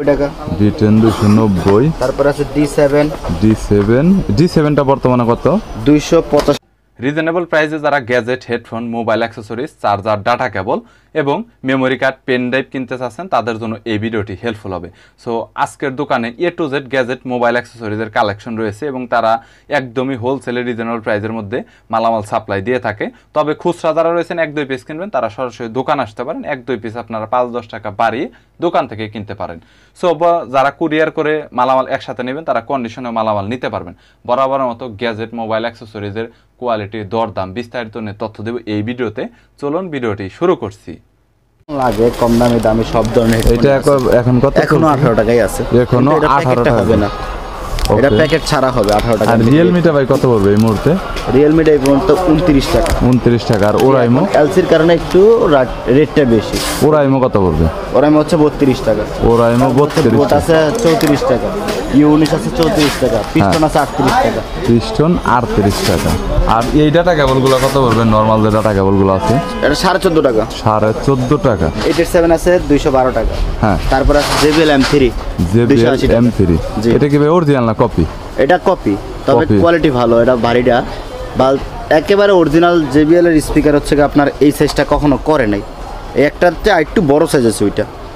টাকা D10 290। তারপর আছে D7টা বর্তমানে কত? 285। রিজনেবল প্রাইসে যারা gadget, headphone, mobile accessories, charger, data cable এবং মেমোরি কার্ড, পেন ড্রাইভ কিনতে চাচ্ছেন তাদের জন্য এই ভিডিওটি হেল্পফুল হবে। সো আজকের দোকানে A to Z gadget, mobile অ্যাক্সেসরিজের কালেকশন রয়েছে এবং তারা একদমই হোলসেলে রিজনেবল প্রাইসের মধ্যে মালামাল সাপ্লাই দিয়ে থাকে। তবে খুচরা যারা রয়েছেন 1-2 পিস কিনবেন তারা সরাসরি দোকান আসতে পারেন। 1-2 পিস আপনারা 5-10 টাকা বাড়িয়ে দোকান থেকে কিনতে পারেন। সো যারা কুরিয়ার করে মালামাল একসাথে নেবেন তারা কন্ডিশনে মালামাল নিতে পারবেন। বরাবরের মতো গ্যাজেট, মোবাইল অ্যাক্সেসরিজের কোয়ালিটি, দরদাম বিস্তারিত নিয়ে তথ্য দেব এই ভিডিওতে। চলুন ভিডিওটি শুরু করছি। লাগে কম দামি সব ধরনের। এটা এখন কত? এখনো 18 টাকাই আছে। এখনো 18 টাকা হবে না, এটা প্যাকেট ছাড়া হবে 18 টাকা। আর রিয়েলমিটা ভাই কত পড়বে এই মুহূর্তে? রিয়েলমিটা এই পর্যন্ত 29 টাকা। 29 টাকা। আর ওরাইমো? এলসির কারণে একটু রেটটা বেশি। ওরাইমো কত পড়বে? ওরাইমো হচ্ছে 32 টাকা। ওরাইমো 32 টাকা আছে 34 টাকা। U19 আছে 34 টাকা। পিস্টন আছে 38 টাকা। পিস্টন 38 টাকা। আর এই ডাটা কেবলগুলো কত পড়বে? নরমাল যে ডাটা কেবলগুলো আছে এটা 14.5 টাকা। 14.5 টাকা। 87 আছে 212 টাকা। হ্যাঁ। তারপর আছে JBL M3 M3। এটা কি ভাই অরিজিনাল না কপি? এটা কপি, তবে কোয়ালিটি ভালো। এটা ভারীটা বা একেবারে অরিজিনাল JBL এর স্পিকার হচ্ছে আপনার এই সাইজটা কখনো করে নাই। এই একটার চেয়ে একটু বড় সাইজ আছে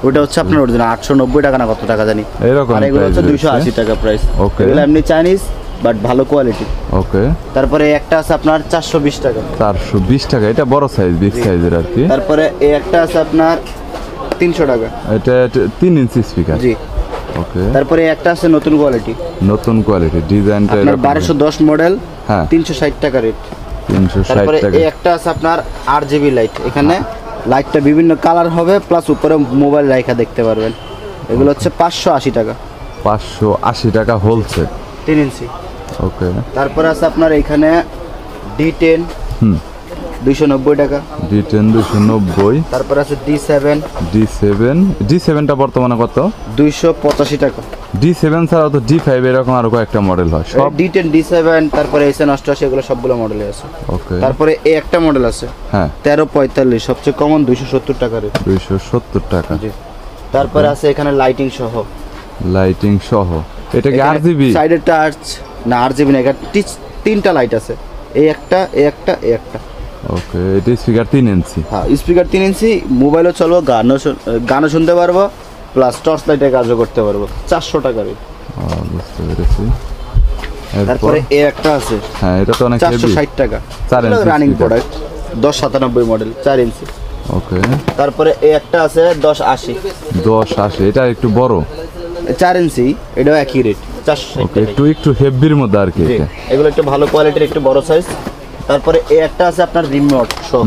ওইটা হচ্ছে আপনার অরিজিনাল 890 টাকা না কত টাকা জানি। এরকম আর এগুলো হচ্ছে 280 টাকা প্রাইস। ওকে। এগুলো এমনি চাইনিজ বাট ভালো কোয়ালিটি। ওকে। তারপরে একটা আছে আপনার 420 টাকা। 420 টাকা। এটা বড় সাইজ, বিগ সাইজের আর কি। তারপরে এই একটা আছে আপনার 300 টাকা। এটা 3 ইঞ্চি স্পিকার। জি। ওকে। তারপরে একটা আছে নতুন কোয়ালিটি ডিজাইনটা আপনার 1210 মডেল। হ্যাঁ। 360 টাকা রেট। 360 তারপরে টাকা। এই একটা আছে আপনার RGB লাইট। এখানে লাইটটা বিভিন্ন কালার হবে, প্লাস উপরে মোবাইল রাখা দেখতে পারবেন। এগুলো হচ্ছে 580 টাকা। 580 টাকা হোলসেল 3 ইঞ্চি। ওকে। তারপরে আছে আপনার এখানে D10 290 টাকা। D10 290। তারপর আছে D7টা বর্তমানে কত? 285 টাকা। D7 ছাড়াও তো D5 এরকম আরো কয়েকটা মডেল হয় সব। D10 D7 তারপরে SN88 এগুলো সবগুলো মডেলে আছে। ওকে। তারপরে এই একটা মডেল আছে। হ্যাঁ। 1345 সবচেয়ে কমন 270 টাকা রেট। 270 টাকা। জি। তারপরে আছে এখানে লাইটিং সহ। এটা কি RGB? সাইডে টাচ না, RGB না, এটা তিনটা লাইট আছে। এই একটা। ওকে। এটা স্পিকার 3 ইঞ্চি। হ্যাঁ, স্পিকার 3 ইঞ্চি। মোবাইলও চলবো, গানও শুনতে পারবো, প্লাস টর্চ লাইটের কাজও করতে পারবো। 400 টাকা রেট। বুঝতে পেরেছি। তারপরে এই একটা আছে। হ্যাঁ, এটা তো অনেক হেভি। 460 টাকা। 4 ইঞ্চি রানিং প্রোডাক্ট। 1097 মডেল 4 ইঞ্চি। ওকে। তারপরে এই একটা আছে 1080। এটা একটু বড়। 4 ইঞ্চি, এটাও একই রেট 460 ওকে। একটু হেভির মধ্যে আর কি। এগুলো একটু ভালো কোয়ালিটির, একটু বড় সাইজ। তারপরে এই একটা আছে আপনার রিমোট সহ।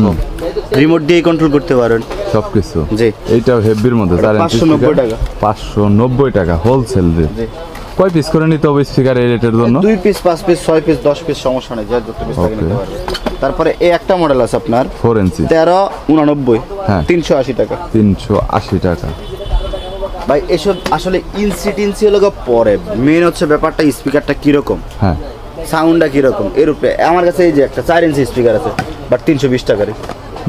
রিমোট দিয়ে কন্ট্রোল করতে পারেন সবকিছু। জি। এইটাও হেভির মধ্যে 4 ইঞ্চি। 590 টাকা। 590 টাকা হোলসেল রেট। জি। কয় পিস করে নিতে হবে স্পিকার এই রেটের জন্য? 2 পিস, 5 পিস, 6 পিস, 10 পিস, সমস্যা নেই, যা যত পিস লাগে নিতে পারবেন। তারপরে এই একটা মডেল আছে আপনার 4 ইঞ্চি। 1389। হ্যাঁ। 380 টাকা। 380 টাকা। ভাই এসব আসলে ইঞ্চি হলো পরে, মেন হচ্ছে ব্যাপারটা স্পিকারটা কিরকম, হ্যাঁ, সাউন্ডটা কিরকম। এর উপরে আমার কাছে এই যে একটা 4 ইঞ্চি স্পিকার আছে, বাট 320 টাকা রেট।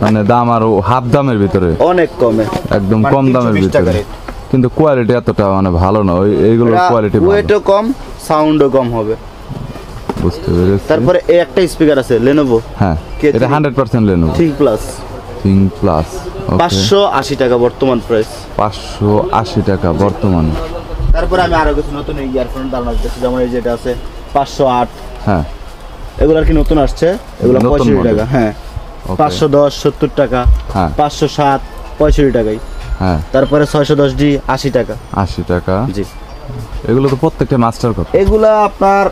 মানে দাম আরো হাফ দামের ভিতরে, অনেক কমে, একদম কম দামের ভিতরে। কিন্তু কোয়ালিটি এতটা মানে ভালো না। এইগুলোর কোয়ালিটি ভালো, ওয়েটও কম, সাউন্ডও কম হবে। বুঝতে পেরেছি। তারপরে এই একটা স্পিকার আছে Lenovo। হ্যাঁ, এটা 100% Lenovo Think Plus। 580 টাকা বর্তমান প্রাইস। 580 টাকা বর্তমানে। তারপরে আমি আরো কিছু নতুন ইয়ারফোন দাম দিচ্ছি, যেমন এই যেটা আছে 508। হ্যাঁ, এগুলো আর কি নতুন আসছে, এগুলো 65 টাকা। হ্যাঁ, 510 70 টাকা। হ্যাঁ, 507 65 টাকায়। হ্যাঁ, তারপরে 610D 80 টাকা। 80 টাকা। জি। এগুলো তো প্রত্যেকটা মাস্টার কপি। এগুলা আপনার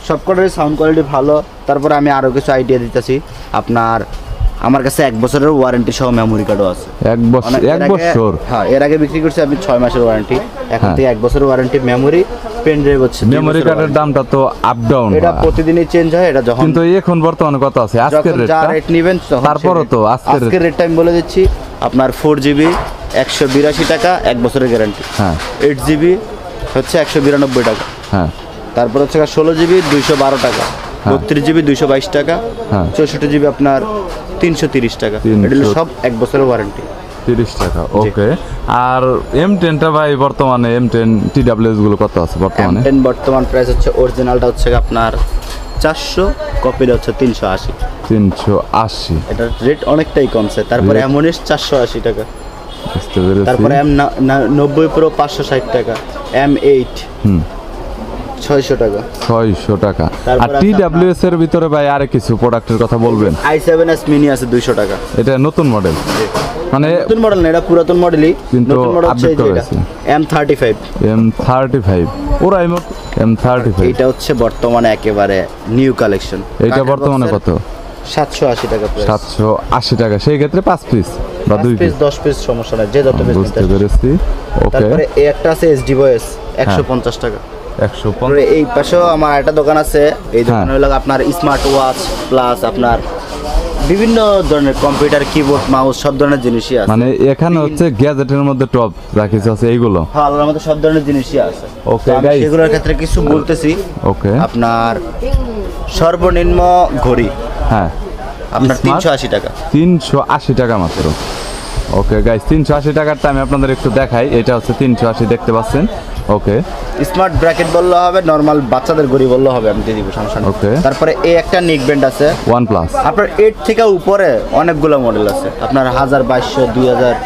সবকটারই সাউন্ড কোয়ালিটি ভালো। তারপরে আমি আরো কিছু আইডিয়া দিতেছি আপনার। আমার কাছে 1 বছরের ওয়ারেন্টি সহ মেমোরি কার্ডও আছে। 1 বছর? হ্যাঁ, এর আগে বিক্রি করছি আমি 6 মাসের ওয়ারেন্টি। এখন থেকে 1 বছরের ওয়ারেন্টি, মেমোরি, পেন ড্রাইভ হচ্ছে। মেমোরি কার্ডের দামটা তো আপ ডাউন, এটা প্রতিদিনই চেঞ্জ হয়। এটা যখন কিন্তু এখন বর্তমানে কত আছে আজকের রেটটা? যা রেট নেবেন তারপরও তো আজকের রেটটা আমি বলে দিচ্ছি। আপনার 4GB 182 টাকা, 1 বছরের গ্যারান্টি। হ্যাঁ। 8GB হচ্ছে 192 টাকা। হ্যাঁ। তারপর হচ্ছে 16GB 212 টাকা। 32GB 222 টাকা। 64GB আপনার 330 টাকা। এটা সব 1 বছরের ওয়ারেন্টি। 30 টাকা ওকে। আর M10টা ভাই বর্তমানে M10 TWS গুলো কত আছে বর্তমানে? M10 বর্তমান প্রাইস হচ্ছে অরিজিনালটা হচ্ছে আপনার 400, কপিটা হচ্ছে 380। 380 এটার রেট অনেকটাই কমছে। তারপরে M19 480 টাকা, বুঝতে পেরেছি। তারপরে M90 Pro 560 টাকা, M8 600 টাকা। 600 টাকা। আর তারপরে আছে TWS এর ভিতরে ভাই আর কিছু প্রোডাক্টের কথা বলবেন? i7s mini আছে 200 টাকা। এটা নতুন মডেল, মানে নতুন মডেল না, এটা পুরাতন মডেলই, কিন্তু নতুন মডেল হচ্ছে update করা এটা হয়েছে। M35। M35 ওরাইমো M35 এটা হচ্ছে বর্তমানে একেবারে নিউ কালেকশন। এইটা বর্তমানে কত? 780 টাকা প্রাইস। 780 টাকা। সেই ক্ষেত্রে 5 পিস বা 2 পিস পিস? 10 পিস সমস্যা নাই, যে যত পিস নিতে বুঝতে চায়। পেরেছি ওকে। তারপরে এই একটা আছে SD ভয়েস 150 টাকা। 150 তারপরে এই পাশেও আমার একটা দোকান আছে, এই দোকানে হলো আপনার স্মার্ট ওয়াচ প্লাস আপনার বিভিন্ন ধরনের কম্পিউটার, কিবোর্ড, মাউস সব ধরনের জিনিসই আছে। মানে এখানে হচ্ছে গ্যাজেটের মধ্যে টপ যা কিছু আছে এইগুলো? হ্যাঁ, আল্লাহর মধ্যে সব ধরনের জিনিসই আছে। Okay, তো আমি guys. সেগুলোর ক্ষেত্রে কিছু বলতেছি। ওকে আপনার সর্বনিম্ন ঘড়ি হ্যাঁ আপনার Smart? 380 টাকা। 380 টাকা মাত্র। ওকে গাইস, 380 টাকারটা আমি আপনাদের একটু দেখাই। এটা হচ্ছে 380 দেখতে পাচ্ছেন। ওকে স্মার্ট ব্র্যাকেট বললে হবে, নরমাল বাচ্চাদের ঘড়ি বললে হবে, আমি দিয়ে দিব, সমস্যা নেই। Okay. তারপরে এই একটা নিক ব্যান্ড আছে OnePlus আপনার 8 থেকে উপরে অনেকগুলো মডেল আছে, আপনার 1200 2000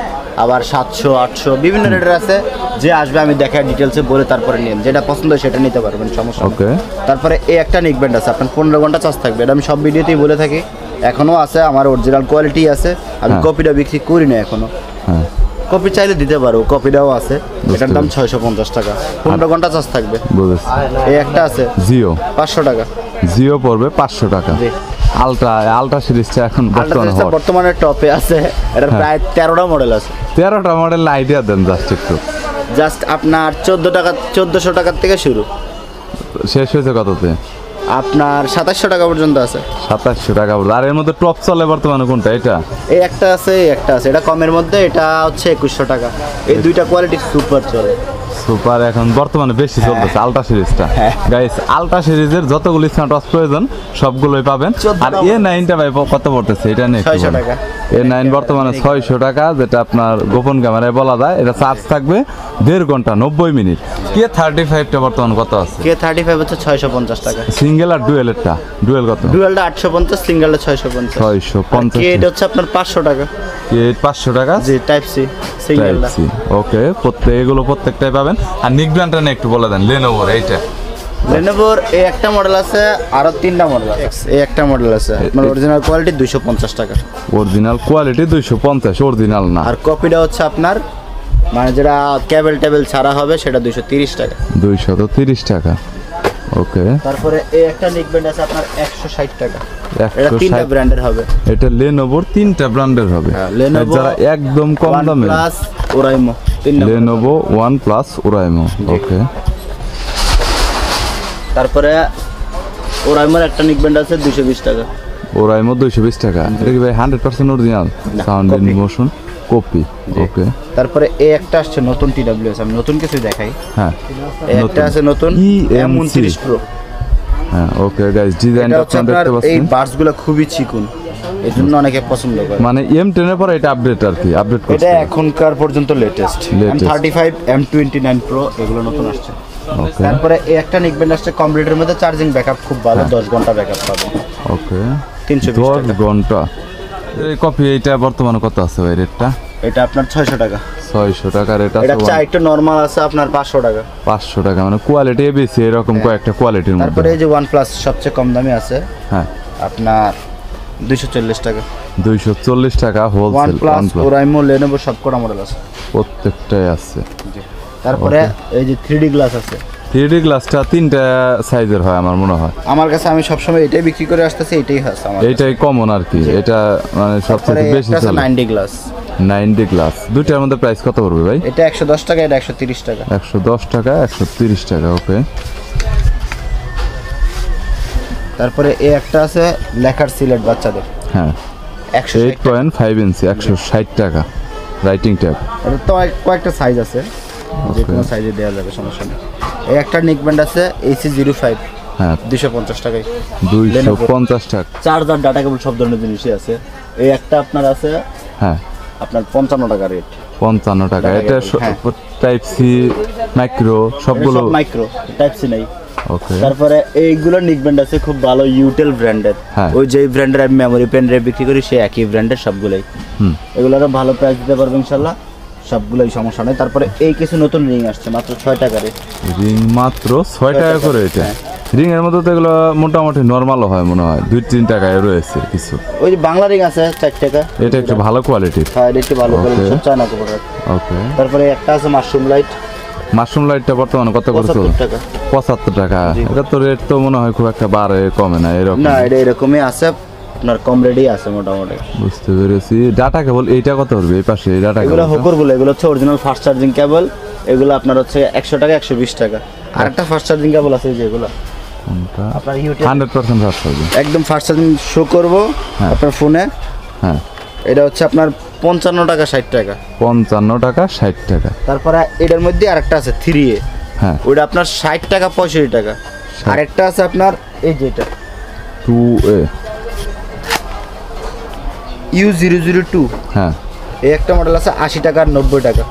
আবার 700 800 বিভিন্ন রেটের আছে। যে আসবে আমি দেখাই ডিটেলসে বলে তারপরে নিন, যেটা পছন্দ হয় সেটা নিতে পারবেন, সমস্যা নেই। ওকে তারপরে এই একটা নিক ব্যান্ড আছে আপনার 15 ঘন্টা চার্জ থাকবে, এটা আমি সব ভিডিওতেই বলে থাকি, এখনো আছে, আমার অরিজিনাল কোয়ালিটি আছে, আমি হ্যাঁ। কপিটা বিক্রি করি না এখনো। হ্যাঁ কপি চাইলে দিতে পারো, কপিটাও আছে, এটার দাম 650 টাকা, 15 ঘন্টা চার্জ থাকবে। বুঝেছি। এই একটা আছে জিও 500 টাকা। জিও পড়বে 500 টাকা। জি। আলট্রা সিরিজটা এখন বর্তমানে আলট্রা হট। বর্তমানে টপে আছে, এটার প্রায় 13টা মডেল আছে। 13টা মডেল আইডিয়া দেন জাস্ট একটু। জাস্ট আপনার 1400 টাকার থেকে শুরু, শেষ হয়েছে কততে? আপনার 2700 টাকা পর্যন্ত আছে। 2700 টাকা পড়বে। আর এর মধ্যে টপ চলে বর্তমানে কোনটা? এটা এই একটা আছে, এই একটা আছে, এটা কমের মধ্যে, এটা হচ্ছে 2100 টাকা। এই দুইটা কোয়ালিটি সুপার চলে। সুপার এখন বর্তমানে বেশি চলতেছে আলট্রা সিরিজটা। হ্যাঁ। গাইস আলট্রা সিরিজের যতগুলো স্মার্ট ওয়াচ প্রয়োজন সবগুলোই পাবেন। 14 আর A9টা ভাই কত পড়তেছে এটা নিয়ে? 600 টাকা। A9 বর্তমানে 600 টাকা, যেটা আপনার গোপন ক্যামেরায় বলা যায়। এটা চার্জ থাকবে 1.5 ঘন্টা 90 মিনিট। K35টা বর্তমানে কত আছে? K35 হচ্ছে 650 টাকা। সিঙ্গেল আর ডুয়েলেরটা? ডুয়েল কত? ডুয়ালটা 850, সিঙ্গেলটা 650। 650। এটা হচ্ছে আপনার 500 টাকা। K500 টাকা। জি, টাইপ সি সিঙ্গেলটা। ওকে, এগুলো প্রত্যেকটাই পাবেন। আর নিক ব্র্যান্ডটা নিয়ে একটু বলে দেন। লেনোভোর এইটা? লেনোভোর এই একটা মডেল আছে, আরো 3টা মডেল আছে। এই একটা মডেল আছে আপনার অরিজিনাল কোয়ালিটি 250 টাকা। অরিজিনাল কোয়ালিটি 250, অরিজিনাল না। আর কপিটা হচ্ছে আপনার মানে যেটা কেবল টেবিল ছাড়া হবে সেটা 230 টাকা। 230 টাকা। ওকে, তারপরে এই একটা নিক ব্যান্ড আছে আপনার 160 টাকা। এটা 160 3টা ব্র্যান্ডের হবে। এটা লেনোভোর 3টা ব্র্যান্ডের হবে। হ্যাঁ, Lenovo, যারা একদম কম দামে, OnePlus, ওরাইমো, 3টা। Lenovo, OnePlus, Oraimo. ওকে, তারপরে ওরাইমোর একটা নিক ব্যান্ড আছে 220 টাকা। ওরাইমো 220 টাকা। এটা কি ভাই 100% অরিজিনাল? না, sound copy। Motion copy. Okay, তারপরে এই একটা আসছে নতুন TWS, আমি নতুন কিছু দেখাই। হ্যাঁ এই একটা আছে নতুন EMC M29 Pro। হ্যাঁ ওকে গাইস, এটা ডিজাইনটা হচ্ছে আপনারা আপনার দেখতে এই পাচ্ছেন। বার্সগুলো খুবই চিকন, এই জন্য অনেকে পছন্দ করে। মানে M10 এর পরে এটা আপডেট আর কি, আপডেট এটা করছে। এখনকার পর্যন্ত লেটেস্ট। M35, M29 Pro এগুলো নতুন আসছে। ওকে তারপরে এই একটা নিক ব্যান্ড আসছে কমপ্লিটের মধ্যে, চার্জিং ব্যাকআপ খুব ভালো, 10 ঘন্টা ব্যাকআপ পাবেন। ওকে, 320 10 টাকা। ঘন্টা। এই কপি এইটা বর্তমানে কত আছে ভাই রেটটা? এটা আপনার 600 টাকা। 600 টাকা রেট এটা আছে। চা একটু নরমাল আছে আপনার 500 টাকা। 500 টাকা, মানে কোয়ালিটি বেশি, এরকম কয়েকটা কোয়ালিটির মধ্যে। তারপরে এই যে OnePlus সবচেয়ে কম দামি আছে হ্যাঁ, আপনার 240 টাকা। 240 টাকা হোলসেল। OnePlus, ওরাইমো, লেনোভো সবকটা মডেল আছে। প্রত্যেকটাই আছে। তারপরে এই যে 3D গ্লাস আছে। 3D গ্লাসটা 3টা সাইজের হয় আমার মনে হয়। আমার কাছে আমি সবসময় এটাই বিক্রি করে আসতেছি, এটাই আছে আমার কাছে। এইটাই কমন আর কি, এটা মানে তারপরে সবচেয়ে বেশি একটা আছে চলে। 9D glass. 9D গ্লাস দুইটার মধ্যে প্রাইস কত পড়বে ভাই? এটা 110 টাকা, এটা 130 টাকা। 110 টাকা, 130 টাকা। ওকে, তারপরে এই একটা আছে লেখার সিলেট বাচ্চাদের, হ্যাঁ 160 টাকা। 8.5 ইঞ্চি, 160 টাকা। রাইটিং ট্যাব এটা তো কয়েকটা সাইজ আছে, যে কোনো সাইজে দেওয়া যাবে, সমস্যা নেই। এই একটা নিক ব্যান্ড আছে AC05, হ্যাঁ 250 টাকায়। 250 টাকা। চার্জার, ডাটা কেবল সব ধরনের জিনিসই আছে। এই একটা আপনার আছে হ্যাঁ আপনার 55 টাকা রেট। 55 টাকা। এটা হ্যাঁ। টাইপ সি মাইক্রো সবগুলো মাইক্রো, টাইপ সি নাই। ওকে। তারপরে এইগুলো নিক ব্র্যান্ড আছে খুব ভালো, ইউটেল ব্র্যান্ডের। হ্যাঁ। ওই যে ব্র্যান্ডের আমি মেমোরি পেন রে বিক্রি করি সেই একই ব্র্যান্ডের সবগুলোই। এগুলোরও ভালো প্রাইস দিতে পারবো ইনশাল্লাহ, সবগুলোই সমস্যা নেই। তারপরে এই কিছু নতুন রিং আসছে মাত্র 6 টাকা রে। রিং মাত্র 6 টাকা করে এটা। রিং এর মধ্যে তো এগুলো মোটামুটি নরমালও হয় মনে হয়, 2-3 টাকায় রয়েছে কিছু। ওই যে বাংলা রিং আছে 4 টাকা, এটা একটু ভালো কোয়ালিটির। হ্যাঁ এটা একটু ভালো কোয়ালিটি, সব চায়না কাপড়ের। ওকে। তারপরে একটা আছে মাশরুম লাইট, মাশরুম লাইটটা বর্তমানে কত করে চলছে? 75 টাকা। 75 টাকা। এটা তো রেট তো মনে হয় খুব একটা বাড়ে কমে না এরকম। না এটা এরকমই আছে, আপনার কম রেটই আছে মোটামুটি। বুঝতে পেরেছি। ডাটা কেবল এইটা কত পড়বে? এই পাশে এই ডাটা এগুলো কেবল হোকর বলে, এগুলো হচ্ছে অরিজিনাল ফাস্ট চার্জিং কেবল। এগুলো আপনার হচ্ছে 100 টাকা 120 টাকা। আরেকটা ফাস্ট চার্জিং কেবল আছে যেগুলো কোনটা? আপনার ইউটিউব 100% ফাস্ট হবে। একদম ফাস্ট চার্জিং শো করব আপনার ফোনে। হ্যাঁ। এটা হচ্ছে আপনার 55 টাকা 60 টাকা। 55 টাকা 60 টাকা। তারপরে এটার মধ্যে আরেকটা আছে 3A, হ্যাঁ। ওটা আপনার 60 টাকা 65 টাকা। আরেকটা আছে আপনার এই যেটা 2A। U002, হ্যাঁ। এই একটা মডেল আছে 80 টাকা আর 90 টাকা।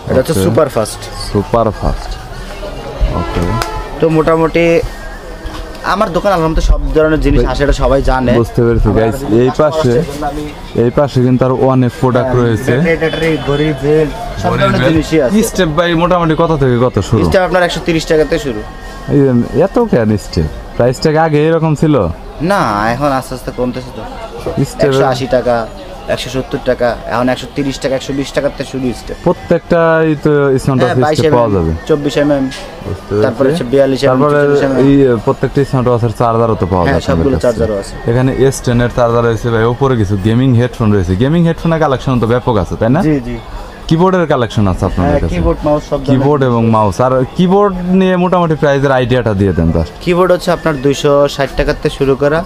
এটা হচ্ছে Okay. Super fast. Super fast. Okay. তো মোটামুটি আমার দোকান আলহামদুলিল্লাহ সব ধরনের জিনিস আসে, এটা সবাই জানে। বুঝতে পেরেছি গাইস। এই পাশে কিন্তু আর অনেক প্রোডাক্ট রয়েছে। ব্যাটারি, ঘড়ি, বেল্ট, সব ধরনের জিনিসই আছে। স্টেপ বাই মোটামুটি কত থেকে কত শুরু? এটা আপনার 130 টাকাতে শুরু। এই যে এত কেন স্টেপ? প্রাইসটা আগে এরকম ছিল না, এখন আস্তে আস্তে কমতেছে তো। স্টেপ? 180 টাকা, 170 টাকা, এখন 130 টাকা 120 টাকাতে শুরু স্টেপ। প্রত্যেকটাই তো স্মার্ট হ্যাঁ, ওয়াচ 22 স্টেপ পাওয়া যাবে। 24 mm, বুঝতে তারপরে পেরেছি। হচ্ছে 42 mm, তারপরে 44 mm। এই প্রত্যেকটা স্মার্ট ওয়াচের চার্জারও তো পাওয়া হ্যাঁ, যায়। সবগুলো আপনাদের কাছে। চার্জারও আছে। এখানে S10 এর চার্জার রয়েছে ভাই, উপরে কিছু গেমিং হেডফোন রয়েছে। গেমিং হেডফোনের কালেকশন তো ব্যাপক আছে তাই না? জি জি। কিবোর্ডের কালেকশন আছে আপনাদের হ্যাঁ, কাছে? কিবোর্ড মাউস সব ধরনের। কিবোর্ড এবং মাউস। আর কিবোর্ড নিয়ে মোটামুটি প্রাইসের আইডিয়াটা দিয়ে দেন জাস্ট। কিবোর্ড হচ্ছে আপনার 260 টাকাতে শুরু করা,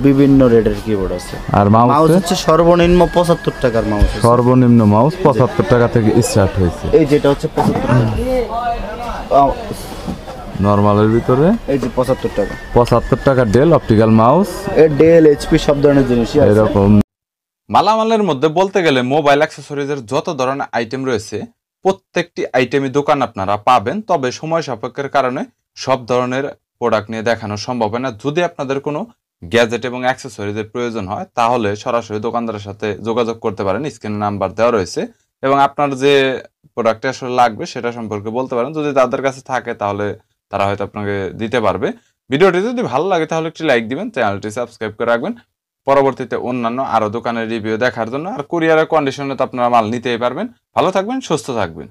বিভিন্ন রেটের কিবোর্ড আছে। আর মাউস মাউস হচ্ছে সর্বনিম্ন 75 টাকার মাউস আছে। সর্বনিম্ন মাউস 75 টাকা থেকে স্টার্ট হয়েছে। এই যেটা হচ্ছে 75 টাকা। নরমালের ভিতরে এই যে 75 টাকা। 75 টাকা ডেল অপটিক্যাল মাউস এই ডেল, এইচপি সব ধরনের জিনিসই আছে। এরকম। মালামালের মধ্যে বলতে গেলে মোবাইল অ্যাক্সেসরিজের যত ধরনের আইটেম রয়েছে প্রত্যেকটি আইটেমই দোকান আপনারা পাবেন, তবে সময় সাপেক্ষের কারণে সব ধরনের প্রোডাক্ট নিয়ে দেখানো সম্ভব হয় না। যদি আপনাদের কোনো গ্যাজেট এবং অ্যাক্সেসরিজের প্রয়োজন হয় তাহলে সরাসরি দোকানদারের সাথে যোগাযোগ করতে পারেন, স্ক্রিনে নাম্বার দেওয়া রয়েছে, এবং আপনার যে প্রোডাক্টটা আসলে লাগবে সেটা সম্পর্কে বলতে পারেন। যদি তাদের কাছে থাকে তাহলে তারা হয়তো আপনাকে দিতে পারবে। ভিডিওটি যদি ভালো লাগে তাহলে একটি লাইক দিবেন, চ্যানেলটি সাবস্ক্রাইব করে রাখবেন পরবর্তীতে অন্যান্য আরো দোকানের রিভিউ দেখার জন্য। আর কুরিয়ারের কন্ডিশনে তো আপনারা মাল নিতেই পারবেন। ভালো থাকবেন, সুস্থ থাকবেন।